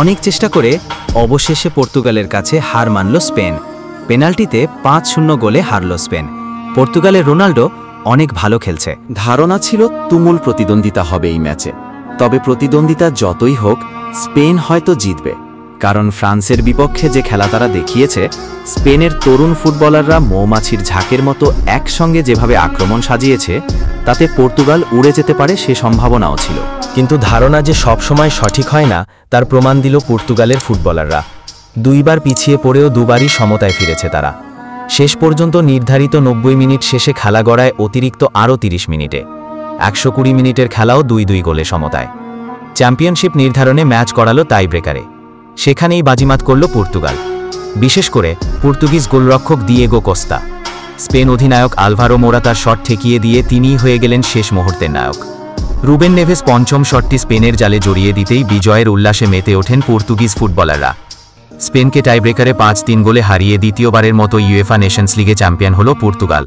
অনেক চেষ্টা করে অবশেষে পর্তুগালের কাছে হার মানল স্পেন। পেনাল্টিতে 5-0 গোলে হারল স্পেন। পর্তুগালের রোনাল্ডো অনেক ভালো খেলছে। ধারণা ছিল তুমুল প্রতিদ্বন্দ্বিতা হবে এই ম্যাচে, তবে প্রতিদ্বন্দ্বিতা যতই হোক স্পেন হয়তো জিতবে, কারণ ফ্রান্সের বিপক্ষে যে খেলা তারা দেখিয়েছে, স্পেনের তরুণ ফুটবলাররা মৌমাছির ঝাঁকের মতো একসঙ্গে যেভাবে আক্রমণ সাজিয়েছে, তাতে পর্তুগাল উড়ে যেতে পারে সে সম্ভাবনাও ছিল। কিন্তু ধারণা যে সবসময় সঠিক হয় না তার প্রমাণ দিল পর্তুগালের ফুটবলাররা। দুইবার পিছিয়ে পড়েও দুবারই সমতায় ফিরেছে তারা। শেষ পর্যন্ত নির্ধারিত 90 মিনিট শেষে খেলা গড়ায় অতিরিক্ত আরও 30 মিনিটে। 120 মিনিটের খেলাও 2-2 গোলে সমতায়। চ্যাম্পিয়নশিপ নির্ধারণে ম্যাচ করালো টাই ব্রেকারে। সেখানেই বাজিমাত করল পর্তুগাল, বিশেষ করে পর্তুগিজ গোলরক্ষক দিয়েগো কোস্তা। স্পেন অধিনায়ক আলভারো মোরাতার শট ঠেকিয়ে দিয়ে তিনিই হয়ে গেলেন শেষ মুহূর্তের নায়ক। রুবেন নেভেস পঞ্চম শটটি স্পেনের জালে জড়িয়ে দিতেই বিজয়ের উল্লাসে মেতে ওঠেন পর্তুগিজ ফুটবলাররা। স্পেনকে টাইব্রেকারে 5-3 গোলে হারিয়ে দ্বিতীয়বারের মতো ইউএফা নেশনস লিগে চ্যাম্পিয়ন হল পর্তুগাল।